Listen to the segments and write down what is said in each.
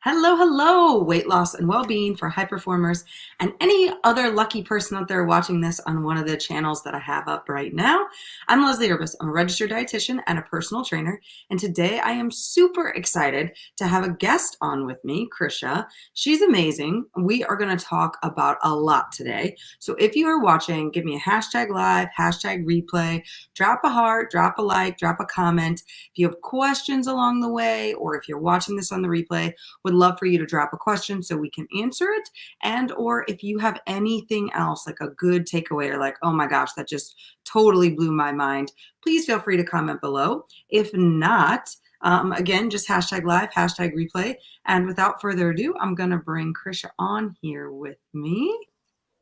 Hello, hello, weight loss and well-being for high performers and any other lucky person out there watching this on one of the channels that I have up right now. I'm Leslie Urbis. I'm a registered dietitian and a personal trainer, and today I am super excited to have a guest on with me, Krisha. She's amazing. We are going to talk about a lot today. So if you are watching, give me a hashtag live, hashtag replay, drop a heart, drop a like, drop a comment. If you have questions along the way, or if you're watching this on the replay, would love for you to drop a question so we can answer it. And or if you have anything else, like a good takeaway or like, oh my gosh, that just totally blew my mind, please feel free to comment below. If not, again, just hashtag live, hashtag replay. And without further ado, I'm going to bring Krisha on here with me.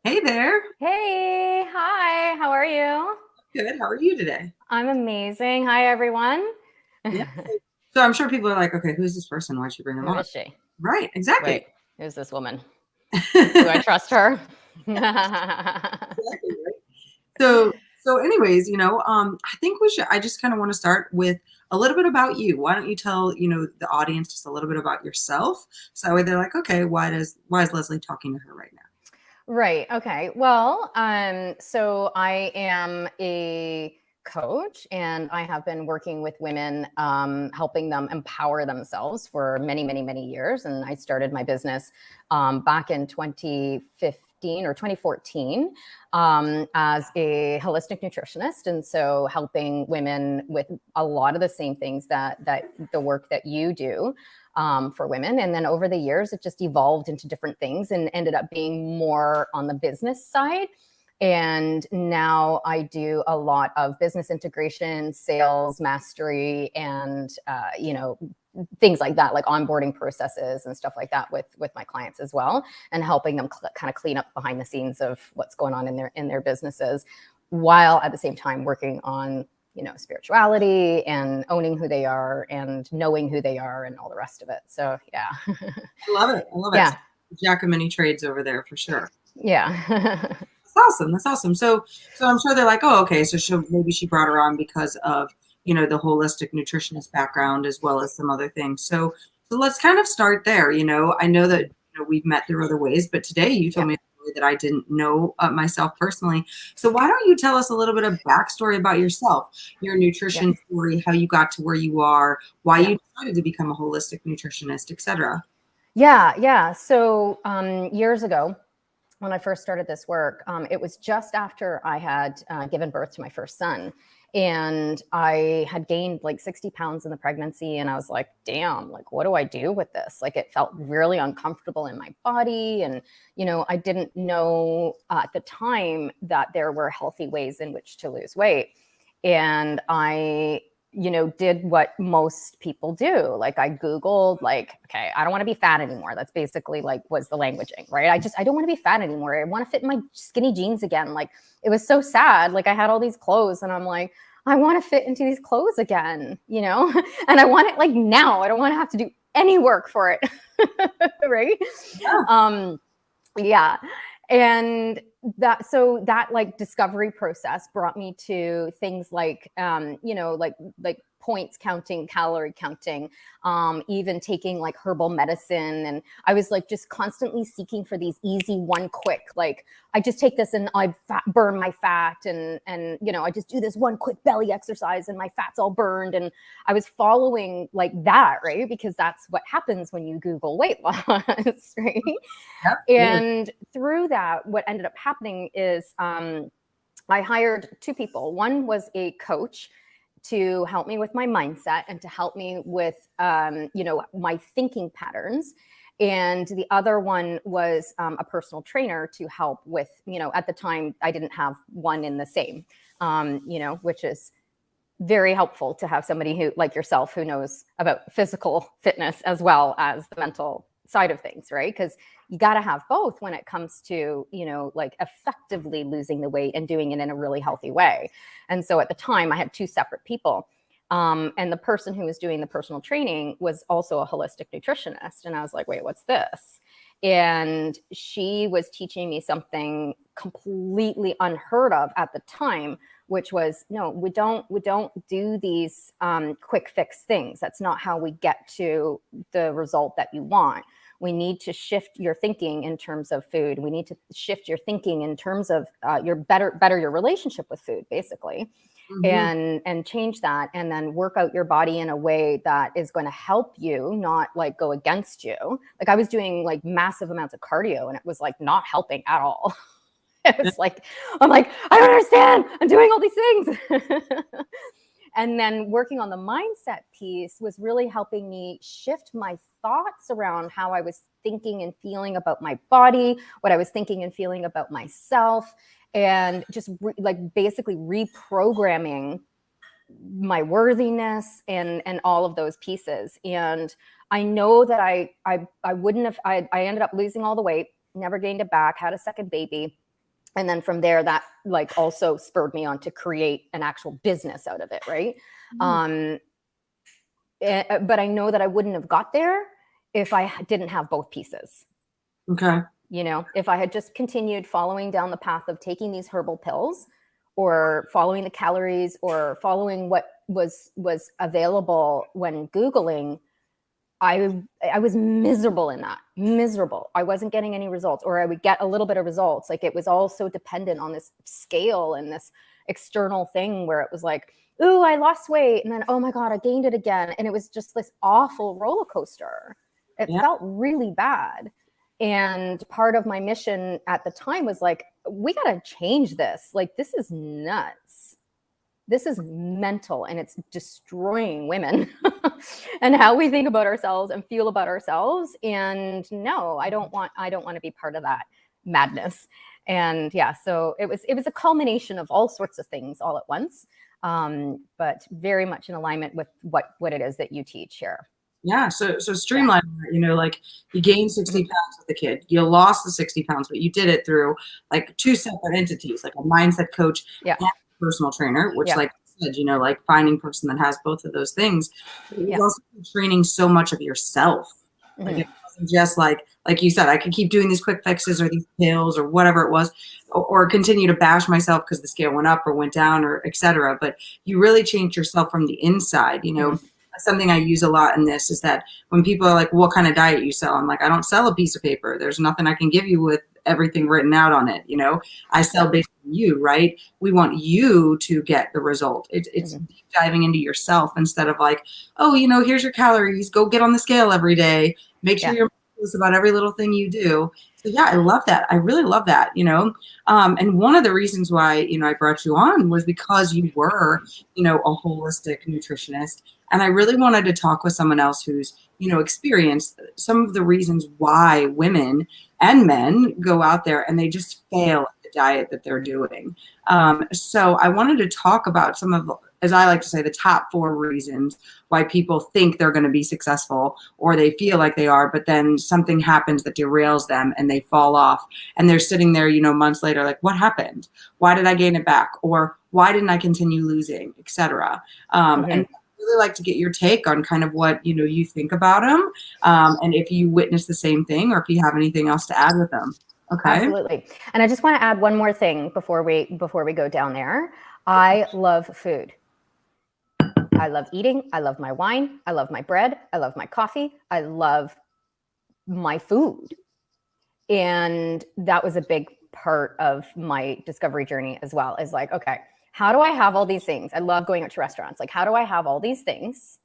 Hey there. Hey, hi, how are you? Good. How are you today? I'm amazing. Hi, everyone. Yeah. So I'm sure people are like, okay, who's this person? Why'd you bring them Who on? is she? Right. Exactly. Wait, who's this woman? Do I trust her? Exactly, right? So anyways, I think I just kind of want to start with a little bit about you. Why don't you tell, the audience just a little bit about yourself? So that way they're like, okay, why is Leslie talking to her right now? Right. Okay. Well, so I am a coach and I have been working with women, helping them empower themselves for many, many, many years. And I started my business back in 2015 or 2014 as a holistic nutritionist. And so helping women with a lot of the same things that the work that you do for women. And then over the years, it just evolved into different things and ended up being more on the business side. And now I do a lot of business integration, sales mastery, and things like that, like onboarding processes and stuff like that with my clients as well, and helping them kind of clean up behind the scenes of what's going on in their businesses, while at the same time working on spirituality and owning who they are and knowing who they are and all the rest of it. So yeah. I love it. I love it. Yeah. Jack of many trades over there for sure. Yeah. That's awesome. That's awesome. So I'm sure they're like, oh, okay. So maybe she brought her on because of, the holistic nutritionist background as well as some other things. So let's kind of start there. I know that we've met through other ways, but today you told Yeah. me a story that I didn't know myself personally. So why don't you tell us a little bit of backstory about yourself, your nutrition story, how you got to where you are, why you decided to become a holistic nutritionist, etc. Yeah. So years ago, when I first started this work, it was just after I had given birth to my first son. And I had gained like 60 pounds in the pregnancy. And I was like, damn, like, what do I do with this? Like, it felt really uncomfortable in my body. And, I didn't know at the time that there were healthy ways in which to lose weight. And I did what most people do. Like, I Googled, like, okay, I don't want to be fat anymore. That's basically like was the languaging, right? I don't want to be fat anymore. I want to fit in my skinny jeans again. Like, it was so sad. Like, I had all these clothes and I'm like, I want to fit into these clothes again, and I want it like now. I don't want to have to do any work for it. Right. Yeah. Yeah. And that like discovery process brought me to things like like points counting, calorie counting, even taking like herbal medicine. And I was like just constantly seeking for these easy one quick, like I just take this and I burn my fat, and I just do this one quick belly exercise and my fat's all burned. And I was following like that, right? Because that's what happens when you Google weight loss, right? Yep. And through that, what ended up happening is I hired two people. One was a coach to help me with my mindset and to help me with, my thinking patterns. And the other one was a personal trainer to help with, at the time, I didn't have one in the same, which is very helpful to have somebody who, like yourself, who knows about physical fitness as well as the mental side of things, right? Because you got to have both when it comes to, like effectively losing the weight and doing it in a really healthy way. And so at the time I had two separate people. And the person who was doing the personal training was also a holistic nutritionist. And I was like, wait, what's this? And she was teaching me something completely unheard of at the time, which was, no, we don't do these quick fix things. That's not how we get to the result that you want. We need to shift your thinking in terms of food. We need to shift your thinking in terms of your better your relationship with food, basically. And change that, and then work out your body in a way that is going to help you, not like go against you. Like I was doing like massive amounts of cardio and it was like not helping at all. It was like, I'm like, I don't understand. I'm doing all these things. And then working on the mindset piece was really helping me shift my thoughts around how I was thinking and feeling about my body, what I was thinking and feeling about myself, and just like basically reprogramming my worthiness and all of those pieces. And I know that I wouldn't have, I ended up losing all the weight, never gained it back, had a second baby. And then from there, that like also spurred me on to create an actual business out of it. Right. But I know that I wouldn't have got there if I didn't have both pieces. Okay. You know, if I had just continued following down the path of taking these herbal pills or following the calories or following what was available when Googling, I was miserable in that. Miserable. I wasn't getting any results, or I would get a little bit of results. Like it was all so dependent on this scale and this external thing where it was like, ooh, I lost weight. And then, oh my God, I gained it again. And it was just this awful roller coaster. It felt really bad. And part of my mission at the time was like, we got to change this. Like, this is nuts. This is mental, and it's destroying women and how we think about ourselves and feel about ourselves. And no, I don't want to be part of that madness. And yeah, so it was a culmination of all sorts of things all at once, but very much in alignment with what it is that you teach here. Yeah. So streamlining that, you know, like you gained 60 pounds with the kid, you lost the 60 pounds, but you did it through like two separate entities, like a mindset coach and a personal trainer, which like I said, you know, like finding a person that has both of those things. But it was also training so much of yourself. Like it wasn't just like you said, I could keep doing these quick fixes or these pills or whatever it was, or continue to bash myself because the scale went up or went down or et cetera. But you really changed yourself from the inside, you know. Something I use a lot in this is that when people are like, what kind of diet you sell? I'm like, I don't sell a piece of paper. There's nothing I can give you with everything written out on it. You know, I sell based on you, right? We want you to get the result. It's deep diving into yourself instead of like, oh, you know, here's your calories. Go get on the scale every day. Make sure you're about every little thing you do. So yeah, I love that. I really love that, you know. And one of the reasons why, you know, I brought you on was because you were, you know, a holistic nutritionist. And I really wanted to talk with someone else who's, you know, experienced some of the reasons why women and men go out there and they just fail at the diet that they're doing. So I wanted to talk about some of, as I like to say, the top 4 reasons why people think they're going to be successful or they feel like they are, but then something happens that derails them and they fall off and they're sitting there, you know, months later, like, what happened? Why did I gain it back? Or why didn't I continue losing, et cetera? And really like to get your take on kind of what, you know, you think about them, and if you witness the same thing or if you have anything else to add with them. Okay. Absolutely. And I just want to add one more thing before we go down there. I love food. I love eating. I love my wine. I love my bread. I love my coffee. I love my food. And that was a big part of my discovery journey as well, is like, okay, how do I have all these things? I love going out to restaurants. Like, how do I have all these things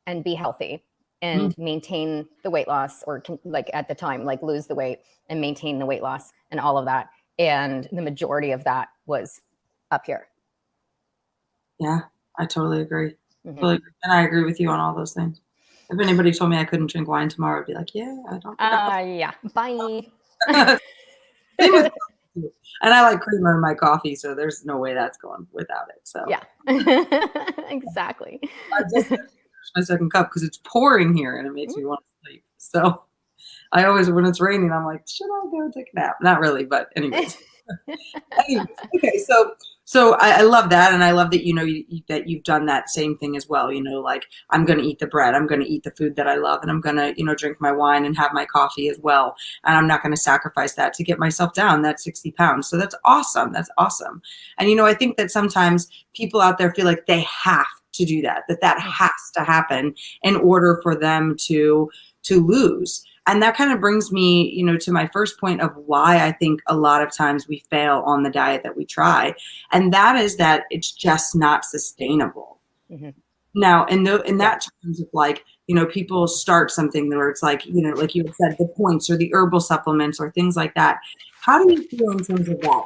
and be healthy and maintain the weight loss, or like at the time, like lose the weight and maintain the weight loss and all of that. And the majority of that was up here. Yeah, I totally agree. Totally agree. And I agree with you on all those things. If anybody told me I couldn't drink wine tomorrow, I'd be like, yeah, I don't. Yeah, bye. And I like creamer in my coffee, so there's no way that's going without it. So yeah, exactly. I just finished my second cup because it's pouring here and it makes me want to sleep. So I always, when it's raining, I'm like, should I go take a nap? Not really, but anyways. Okay, So I love that, and I love that that you've done that same thing as well. Like I'm going to eat the bread, I'm going to eat the food that I love, and I'm going to drink my wine and have my coffee as well. And I'm not going to sacrifice that to get myself down that 60 pounds. So that's awesome. That's awesome. And I think that sometimes people out there feel like they have to do that, that has to happen in order for them to lose. And that kind of brings me, to my first point of why I think a lot of times we fail on the diet that we try. And that is that it's just not sustainable. Mm-hmm. Now, in that terms of like, people start something where it's like, like you said, the points or the herbal supplements or things like that. How do you feel in terms of that?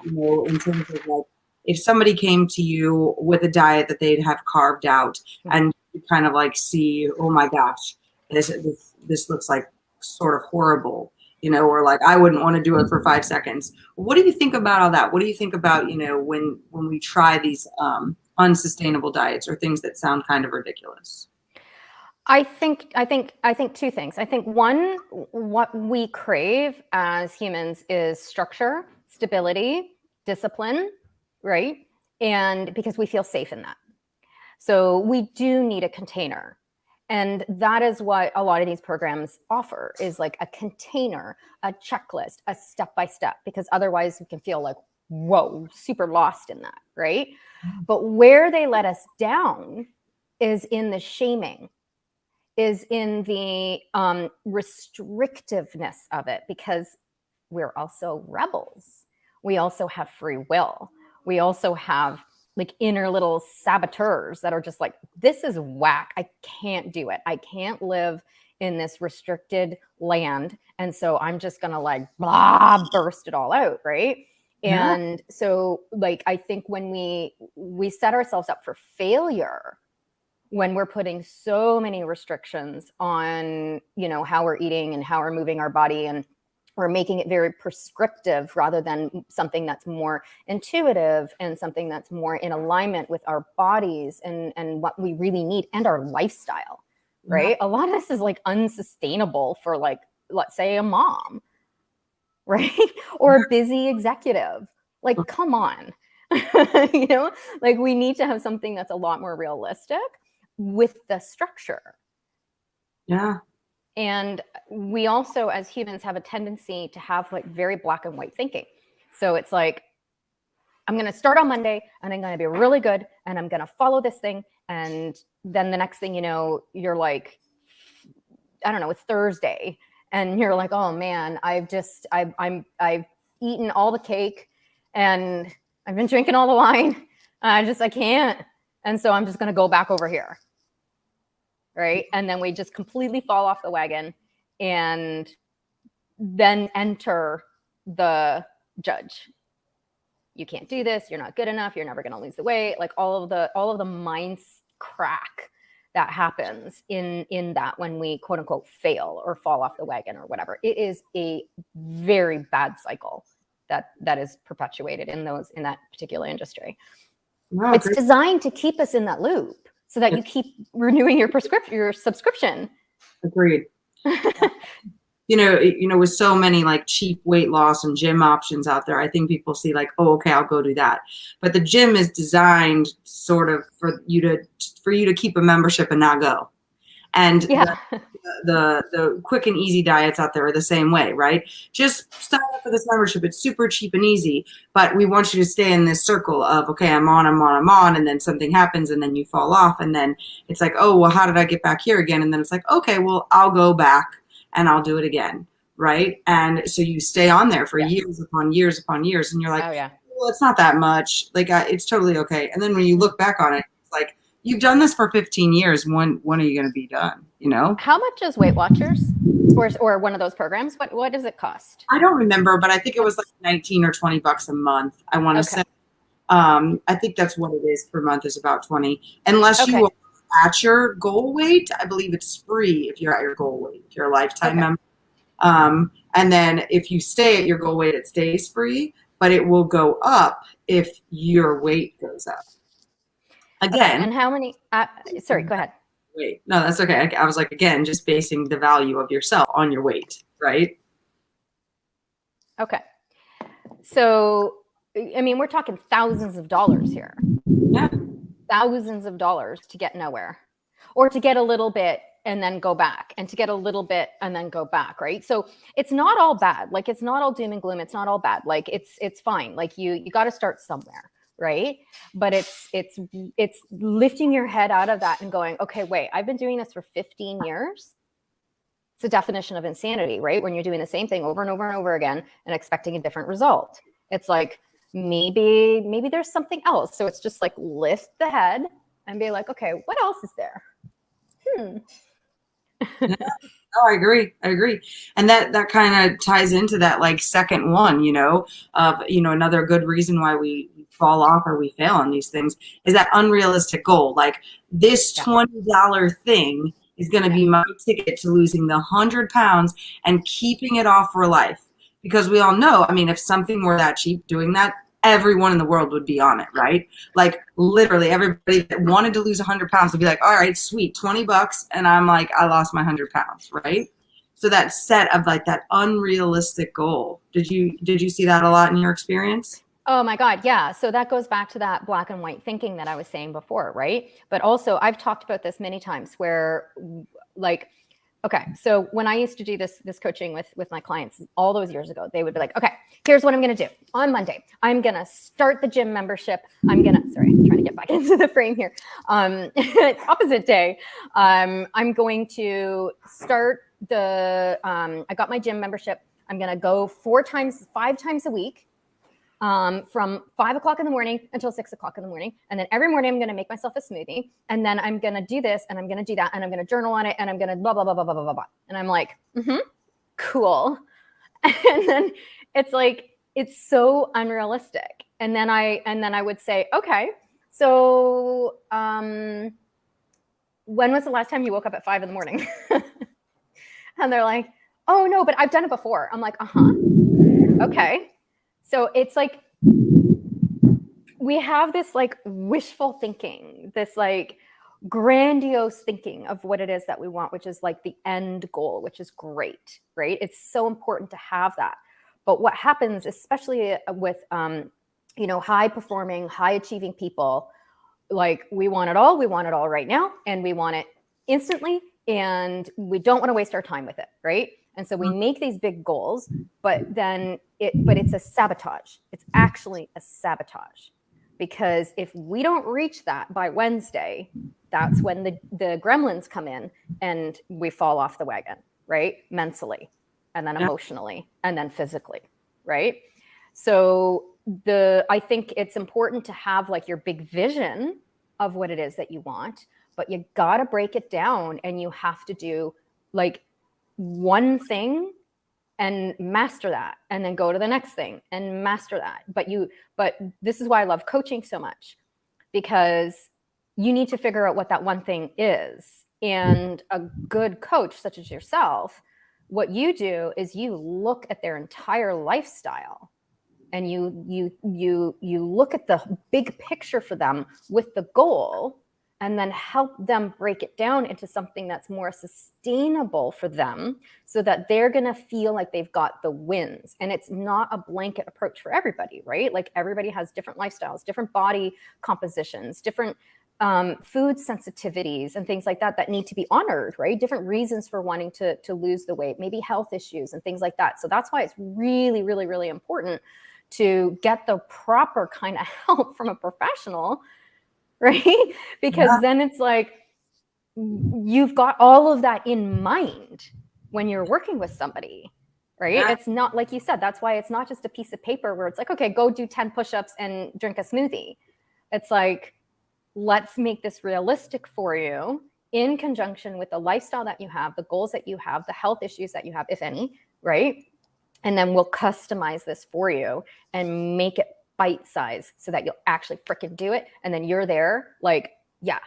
In terms of like, if somebody came to you with a diet that they'd have carved out, mm-hmm. and you kind of like see, oh my gosh, this looks like sort of horrible, or like I wouldn't want to do it for 5 seconds. What do you think about all that? What do you think about, when we try these unsustainable diets or things that sound kind of ridiculous? I think two things. I think one, what we crave as humans is structure, stability, discipline, right? And because we feel safe in that. So we do need a container. And that is what a lot of these programs offer, is like a container, a checklist, a step-by-step, because otherwise we can feel like, whoa, super lost in that, right? But where they let us down is in the shaming, is in the restrictiveness of it, because we're also rebels. We also have free will. We also have like inner little saboteurs that are just like, this is whack. I can't do it. I can't live in this restricted land. And so I'm just going to like, blah, burst it all out. Right. Yeah. And so like, I think when we set ourselves up for failure, when we're putting so many restrictions on, how we're eating and how we're moving our body, and we're making it very prescriptive rather than something that's more intuitive and something that's more in alignment with our bodies and what we really need and our lifestyle, right? Yeah. A lot of this is like unsustainable for like, let's say a mom, right? Or a busy executive. Like, come on, like we need to have something that's a lot more realistic with the structure. Yeah. And we also, as humans, have a tendency to have like very black and white thinking. So it's like, I'm going to start on Monday and I'm going to be really good and I'm going to follow this thing. And then the next thing you know, you're like, I don't know, it's Thursday. And you're like, oh man, I've eaten all the cake and I've been drinking all the wine. I can't. And so I'm just going to go back over here. Right. And then we just completely fall off the wagon and then enter the judge. You can't do this. You're not good enough. You're never going to lose the weight. Like all of the minds crack that happens in that when we quote unquote fail or fall off the wagon or whatever. It is a very bad cycle that is perpetuated in that particular industry. Wow, it's designed to keep us in that loop, so that you keep renewing your subscription. Agreed. With so many like cheap weight loss and gym options out there, I think people see like, oh, okay, I'll go do that. But the gym is designed sort of for you to keep a membership and not go. And yeah. the quick and easy diets out there are the same way, right? Just sign up for this membership. It's super cheap and easy, but we want you to stay in this circle of, okay, I'm on, and then something happens and then you fall off. And then it's like, oh, well, how did I get back here again? And then it's like, okay, well, I'll go back and I'll do it again, right? And so you stay on there for years upon years upon years. And you're like, oh, yeah. Well, it's not that much. Like, it's totally okay. And then when you look back on it, it's like, you've done this for 15 years. When are you going to be done? How much is Weight Watchers or one of those programs? What does it cost? I don't remember, but I think it was like 19 or 20 bucks a month. I want to say, I think that's what it is per month, is about 20. Unless you are at your goal weight, I believe it's free if you're at your goal weight, if you're a lifetime member. And then if you stay at your goal weight, it stays free, but it will go up if your weight goes up. Again. And how many, sorry, go ahead. Weight. No, that's okay. I was like, again, just basing the value of yourself on your weight, right? Okay. So I mean, we're talking thousands of dollars here. Yeah. Thousands of dollars to get nowhere, or to get a little bit and then go back, and to get a little bit and then go back, right? So it's not all bad. Like, it's not all doom and gloom. It's not all bad. Like, it's fine. Like, you got to start somewhere, right? But it's lifting your head out of that and going, okay, wait, I've been doing this for 15 years. It's a definition of insanity, right? When you're doing the same thing over and over and over again and expecting a different result. It's like, maybe there's something else. So it's just like, lift the head and be like, okay, what else is there? Yeah. Oh, I agree. And that kind of ties into that, like, second one, of, another good reason why we fall off or we fail on these things is that unrealistic goal. Like, this $20 thing is going to be my ticket to losing the 100 pounds and keeping it off for life. Because we all know, I mean, if something were that cheap, doing that, everyone in the world would be on it, right? Like, literally everybody that wanted to lose 100 pounds would be like, all right, sweet, $20. And I'm like, I lost my 100 pounds, right? So that set of, like, that unrealistic goal. Did you see that a lot in your experience? Oh my God. Yeah. So that goes back to that black and white thinking that I was saying before, right? But also, I've talked about this many times where, like, okay, so when I used to do this coaching with my clients all those years ago, they would be like, okay, here's what I'm going to do. On Monday, I'm going to start the gym membership. Sorry, I'm trying to get back into the frame here. It's opposite day. I'm going to start I got my gym membership. I'm going to go 5 times a week. From 5 o'clock in the morning until 6 o'clock in the morning. And then every morning I'm going to make myself a smoothie. And then I'm going to do this and I'm going to do that. And I'm going to journal on it. And I'm going to blah, blah, blah, blah, blah, blah, blah. And I'm like, cool. And then it's like, it's so unrealistic. And then I would say, okay, so, when was the last time you woke up at 5 in the morning? And they're like, oh no, but I've done it before. I'm like, okay. So it's like, we have this, like, wishful thinking, this, like, grandiose thinking of what it is that we want, which is like the end goal, which is great, right? It's so important to have that. But what happens, especially with, high performing, high achieving people, like, we want it all right now, and we want it instantly, and we don't want to waste our time with it, right? And so we make these big goals, but it's a sabotage. It's actually a sabotage, because if we don't reach that by Wednesday, that's when the gremlins come in and we fall off the wagon, right? Mentally, and then emotionally, and then physically, right? So I think it's important to have, like, your big vision of what it is that you want, but you got to break it down, and you have to do, like, one thing and master that, and then go to the next thing and master that. But this is why I love coaching so much, because you need to figure out what that one thing is. And a good coach, such as yourself, what you do is you look at their entire lifestyle, and you look at the big picture for them with the goal, and then help them break it down into something that's more sustainable for them, so that they're going to feel like they've got the wins. And it's not a blanket approach for everybody, right? Like, everybody has different lifestyles, different body compositions, different food sensitivities and things like that need to be honored, right? Different reasons for wanting to lose the weight, maybe health issues and things like that. So that's why it's really, really, really important to get the proper kind of help from a professional, right? Because then it's like, you've got all of that in mind when you're working with somebody, right? It's not, like you said, that's why it's not just a piece of paper where it's like, okay, go do 10 push-ups and drink a smoothie. It's like, let's make this realistic for you in conjunction with the lifestyle that you have, the goals that you have, the health issues that you have, if any, right? And then we'll customize this for you and make it bite size so that you'll actually freaking do it. And then you're there, like, yeah,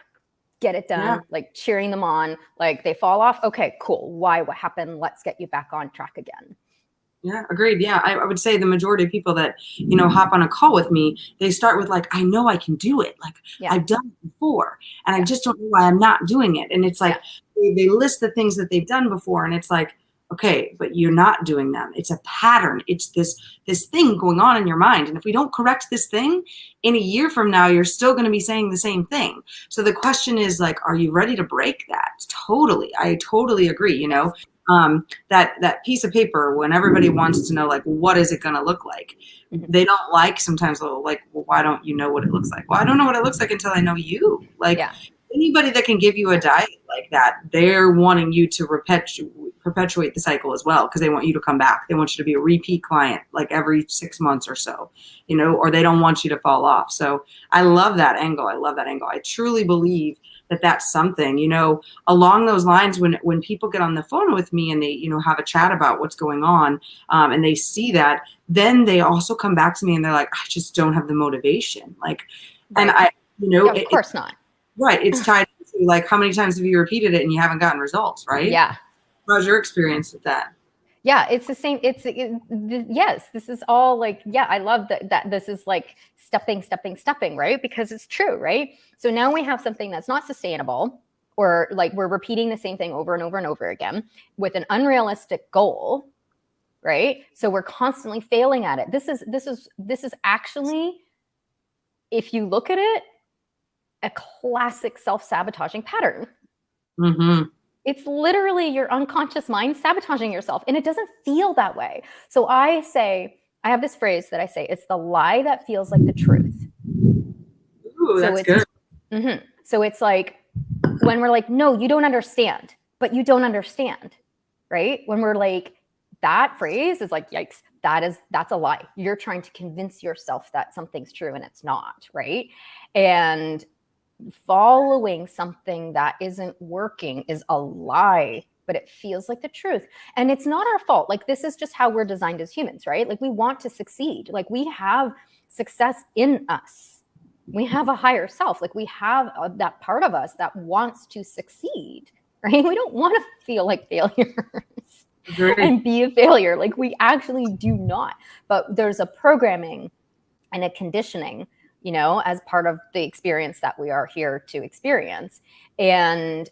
get it done, like cheering them on, like they fall off. Okay, cool. Why? What happened? Let's get you back on track again. Yeah, agreed. Yeah, I would say the majority of people that, hop on a call with me, they start with, like, I know I can do it. Like, I've done it before, and I just don't know why I'm not doing it. And it's like, they list the things that they've done before, and it's like, Okay, but you're not doing them. It's a pattern. It's this thing going on in your mind. And if we don't correct this thing, in a year from now, you're still going to be saying the same thing. So the question is like, are you ready to break that? Totally. I totally agree. That piece of paper, when everybody wants to know, like, what is it going to look like? They don't like sometimes, like, well, why don't you know what it looks like? Well, I don't know what it looks like until I know you. Like, anybody that can give you a diet like that, they're wanting you to perpetuate the cycle as well, because they want you to come back. They want you to be a repeat client like every 6 months or so, or they don't want you to fall off. So I love that angle. I truly believe that that's something, along those lines, when people get on the phone with me and they, have a chat about what's going on, and they see that, then they also come back to me and they're like, I just don't have the motivation. Like, right. And of course not. Right. It's tied to like, how many times have you repeated it and you haven't gotten results, right? Yeah. How's your experience with that? Yeah, it's the same. Yes, this is all like, yeah, I love that this is like stepping, right? Because it's true, right? So now we have something that's not sustainable, or like we're repeating the same thing over and over and over again with an unrealistic goal, right? So we're constantly failing at it. This is actually, if you look at it, a classic self-sabotaging pattern. Mm-hmm. It's literally your unconscious mind sabotaging yourself, and it doesn't feel that way. So I have this phrase that I say, it's the lie that feels like the truth. Ooh, that's good. Mm-hmm. So it's like when we're like, no, you don't understand, but you don't understand, right? When we're like, that phrase is like, yikes, that's a lie. You're trying to convince yourself that something's true and it's not, right? And following something that isn't working is a lie, but it feels like the truth. And it's not our fault. Like, this is just how we're designed as humans, right? Like, we want to succeed. Like, we have success in us. We have a higher self. Like, we have that part of us that wants to succeed, right? We don't want to feel like failures and be a failure. Like, we actually do not. But there's a programming and a conditioning, as part of the experience that we are here to experience. And,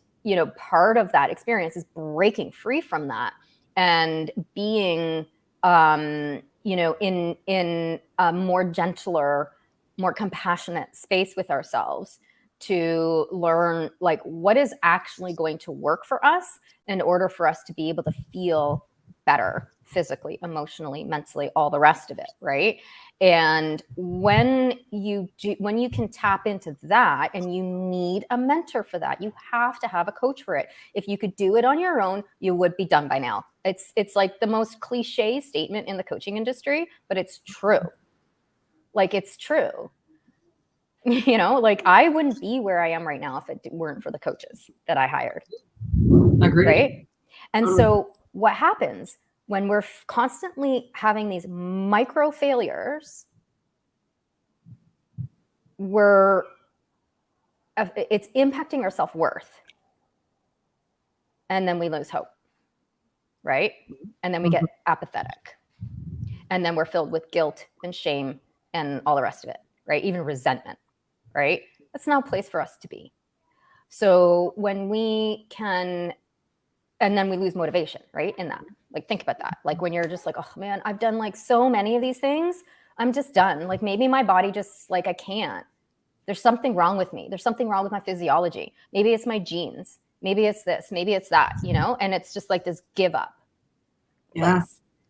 part of that experience is breaking free from that and being, in a more gentler, more compassionate space with ourselves, to learn like what is actually going to work for us in order for us to be able to feel better physically, emotionally, mentally, all the rest of it, right? And when you can tap into that, and you need a mentor for that, you have to have a coach for it. If you could do it on your own, you would be done by now. It's like the most cliche statement in the coaching industry, but it's true. Like, it's true. Like, I wouldn't be where I am right now if it weren't for the coaches that I hired. Agreed. Right? And so what happens when we're constantly having these micro failures, it's impacting our self-worth. And then we lose hope, right? And then we get apathetic. And then we're filled with guilt and shame and all the rest of it, right? Even resentment, right? That's not a place for us to be. So when we can, and then we lose motivation, right? In that, like, think about that. Like, when you're just like, oh man, I've done like so many of these things, I'm just done. Like, maybe my body just like, I can't. There's something wrong with me. There's something wrong with my physiology. Maybe it's my genes. Maybe it's this, maybe it's that, and it's just like this give up place. Yeah.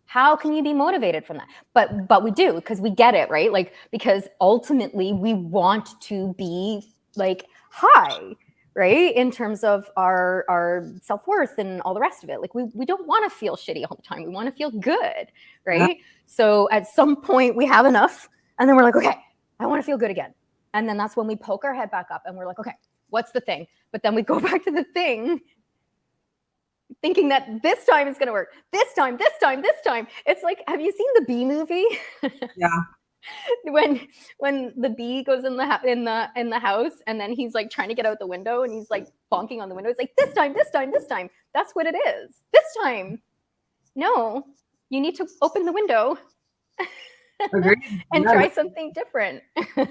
How can you be motivated from that? But we do, because we get it, right? Like, because ultimately we want to be like high, right? In terms of our self-worth and all the rest of it. Like, we don't want to feel shitty all the time. We want to feel good, right? Yeah. So at some point we have enough, and then we're like, okay, I want to feel good again. And then that's when we poke our head back up and we're like, okay, what's the thing? But then we go back to the thing, thinking that this time is going to work. This time. It's like, have you seen the Bee movie? Yeah. When the bee goes in the house, and then he's like trying to get out the window, and he's like bonking on the window. It's like, this time. That's what it is. This time. No, you need to open the window. Agreed. And try something different. No,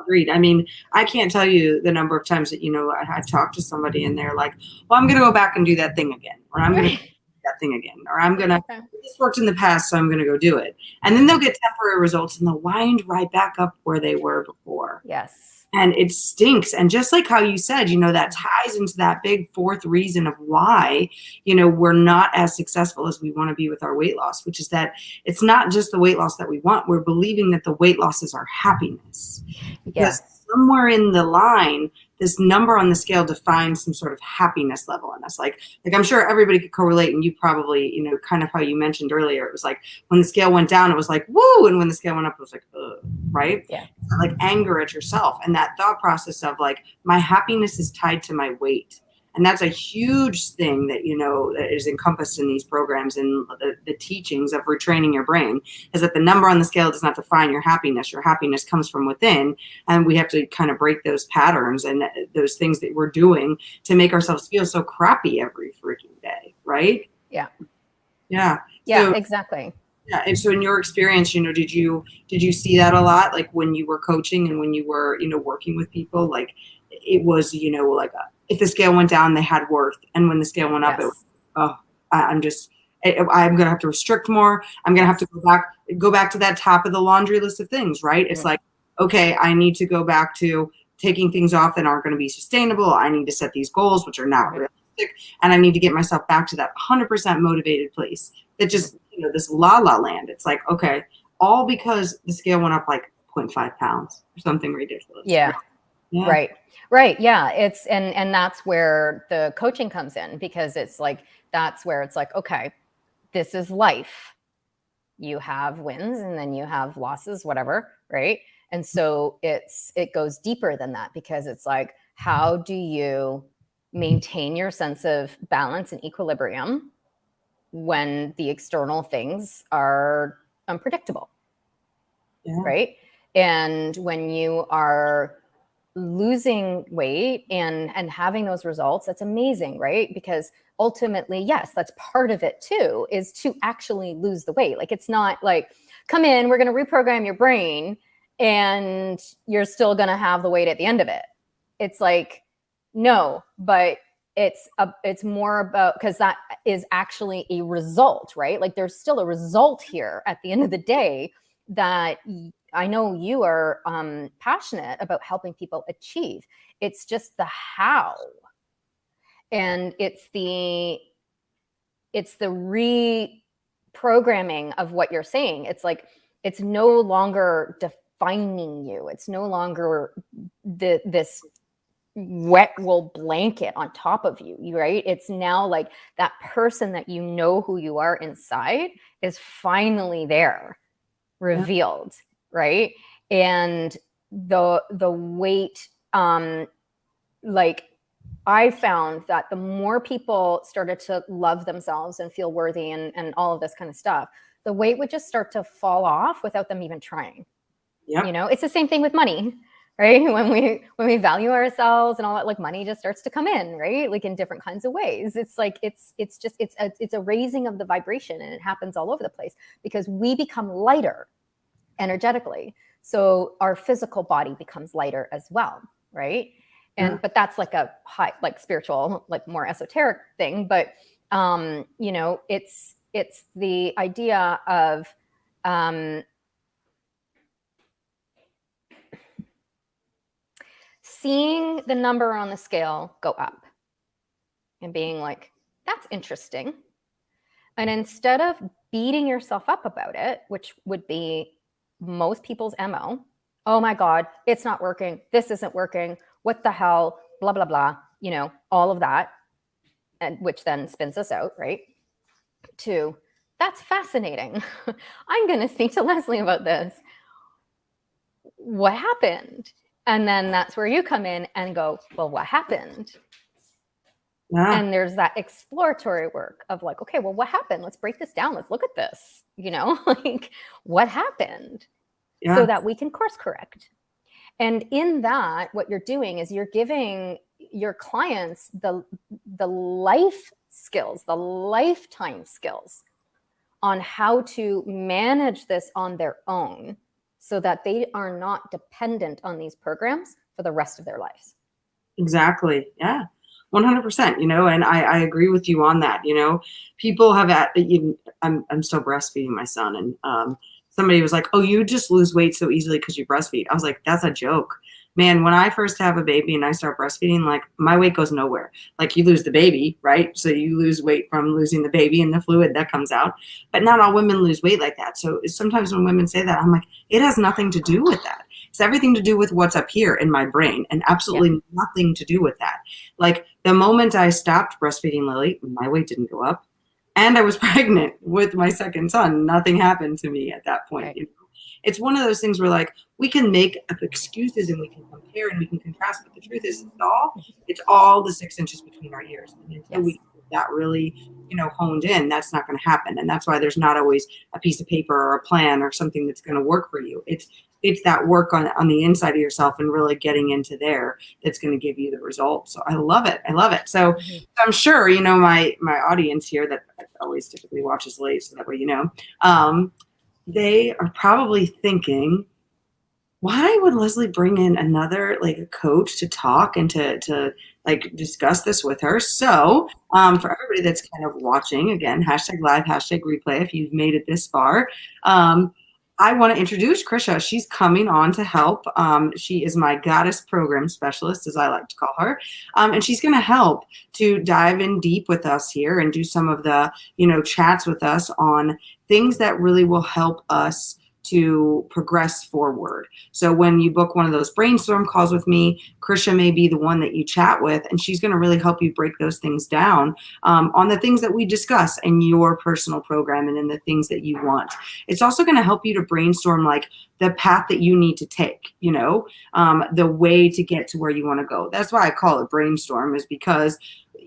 agreed. I mean, I can't tell you the number of times that, I've talked to somebody and they're like, well, I'm going to go back and do that thing again. Or I'm going to, that thing again, or this worked in the past, so I'm going to go do it. And then they'll get temporary results and they'll wind right back up where they were before. Yes. And it stinks. And just like how you said, that ties into that big fourth reason of why, we're not as successful as we want to be with our weight loss, which is that it's not just the weight loss that we want. We're believing that the weight loss is our happiness. Because somewhere in the line, this number on the scale defines some sort of happiness level in us. Like I'm sure everybody could correlate, and you probably, kind of how you mentioned earlier, it was like when the scale went down, it was like, woo. And when the scale went up, it was like, ugh, right? Yeah. Like anger at yourself. And that thought process of like, my happiness is tied to my weight. And that's a huge thing that, that is encompassed in these programs and the teachings of retraining your brain, is that the number on the scale does not define your happiness. Your happiness comes from within. And we have to kind of break those patterns and those things that we're doing to make ourselves feel so crappy every freaking day. Right? Yeah. Yeah. Yeah, so, exactly. Yeah. And so in your experience, did you see that a lot? Like when you were coaching and when you were, working with people, like it was, like if the scale went down, they had worth. And when the scale went up, it was, I'm going to have to restrict more. I'm going to have to go back to that top of the laundry list of things, right? It's like, okay, I need to go back to taking things off that aren't going to be sustainable. I need to set these goals, which are not realistic. And I need to get myself back to that 100% motivated place that just, this la land. It's like, okay, all because the scale went up like 0.5 pounds or something ridiculous. Yeah. Right. Yeah. It's, and that's where the coaching comes in, because it's like, that's where it's like, okay, this is life. You have wins and then you have losses, whatever. Right. And so it goes deeper than that, because it's like, how do you maintain your sense of balance and equilibrium when the external things are unpredictable? Right. And when you are losing weight and having those results, that's amazing, right? Because ultimately, yes, that's part of it too, is to actually lose the weight. Like, it's not like, come in, we're going to reprogram your brain and you're still going to have the weight at the end of it. It's like, no, but it's more about, because that is actually a result, right? Like, there's still a result here at the end of the day that I know you are passionate about helping people achieve. It's just the how. And it's the reprogramming of what you're saying. It's like, it's no longer defining you. It's no longer this wet wool blanket on top of you, right? It's now like that person that you know who you are inside is finally there, revealed, right? And the weight, like, I found that the more people started to love themselves and feel worthy and all of this kind of stuff, the weight would just start to fall off without them even trying. It's the same thing with money, right? When we value ourselves and all that, like, money just starts to come in, right? Like, in different kinds of ways. It's like, it's a raising of the vibration, and it happens all over the place because we become lighter energetically. So our physical body becomes lighter as well, right? And but that's like a high, like, spiritual, like, more esoteric thing. But it's the idea of seeing the number on the scale go up and being like, that's interesting. And instead of beating yourself up about it, which would be most people's MO, oh my God, it's not working. This isn't working. What the hell? Blah, blah, blah. All of that, and which then spins us out, right? To, that's fascinating. I'm going to speak to Leslie about this. What happened? And then that's where you come in and go, well, what happened? And there's that exploratory work of like, okay, well, what happened? Let's break this down. Let's look at this, like, what happened, so that we can course correct. And in that, what you're doing is you're giving your clients the life skills, the lifetime skills on how to manage this on their own, so that they are not dependent on these programs for the rest of their lives. Exactly. Yeah. 100%, and I agree with you on that. People have I'm still breastfeeding my son, and somebody was like, "Oh, you just lose weight so easily because you breastfeed." I was like, "That's a joke." Man, when I first have a baby and I start breastfeeding, like my weight goes nowhere. Like you lose the baby, right? So you lose weight from losing the baby and the fluid that comes out. But not all women lose weight like that. So sometimes when women say that, I'm like, it has nothing to do with that. It's everything to do with what's up here in my brain and absolutely nothing to do with that. Like the moment I stopped breastfeeding Lily, my weight didn't go up. And I was pregnant with my second son. Nothing happened to me at that point. Right. It's one of those things where like we can make excuses and we can compare and we can contrast, but the truth is it's all the 6 inches between our ears. And until we get that really, honed in, that's not going to happen. And that's why there's not always a piece of paper or a plan or something that's going to work for you. It's that work on the inside of yourself and really getting into there that's going to give you the results. So I love it. I love it. So I'm sure, my audience here that always typically watches late, so that way, they are probably thinking, why would Leslie bring in another like a coach to talk and to like discuss this with her? So for everybody that's kind of watching, again, #live, #replay, if you've made it this far, I want to introduce Krisha. She's coming on to help. She is my goddess program specialist, as I like to call her. And she's going to help to dive in deep with us here and do some of the, chats with us on things that really will help us to progress forward. So when you book one of those brainstorm calls with me, Krisha may be the one that you chat with, and she's going to really help you break those things down on the things that we discuss in your personal program and in the things that you want. It's also going to help you to brainstorm like the path that you need to take, the way to get to where you want to go. That's why I call it brainstorm, is because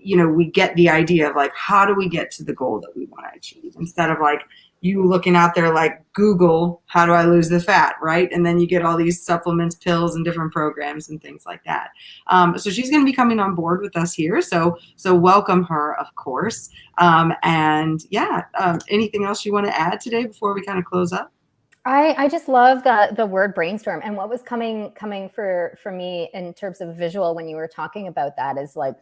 we get the idea of like, how do we get to the goal that we want to achieve, instead of like you looking out there like Google, how do I lose the fat, right? And then you get all these supplements, pills, and different programs and things like that. So she's going to be coming on board with us here. So welcome her, of course. Anything else you want to add today before we kind of close up? I just love the word brainstorm, and what was coming for me in terms of visual when you were talking about that is like,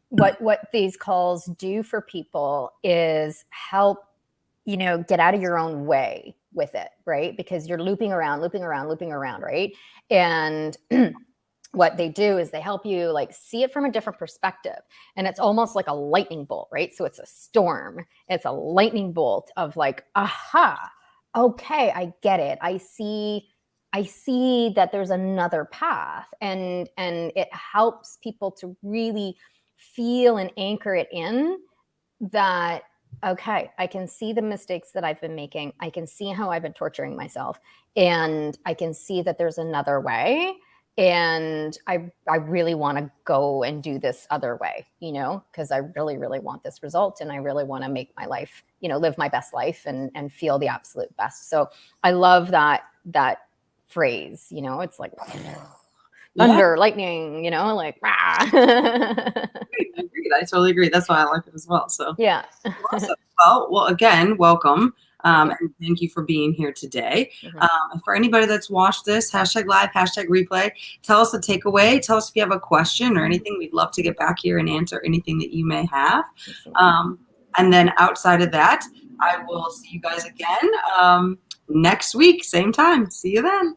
what these calls do for people is help get out of your own way with it, right? Because you're looping around, right? And what they do is they help you like see it from a different perspective. And it's almost like a lightning bolt, right? So it's a storm. It's a lightning bolt of like, aha, okay, I get it. I see that there's another path. And it helps people to really feel and anchor it in that, okay, I can see the mistakes that I've been making. I can see how I've been torturing myself, and I can see that there's another way. And I really want to go and do this other way, because I really, really want this result, and I really want to make my life, live my best life and feel the absolute best. So I love that phrase, it's like thunder, lightning, like, rah. Agreed. I totally agree. That's why I like it as well. So yeah. Awesome. Well, again, welcome. And thank you for being here today. For anybody that's watched this, #live, #replay, tell us a takeaway. Tell us if you have a question or anything. We'd love to get back here and answer anything that you may have. And then outside of that, I will see you guys again next week, same time. See you then.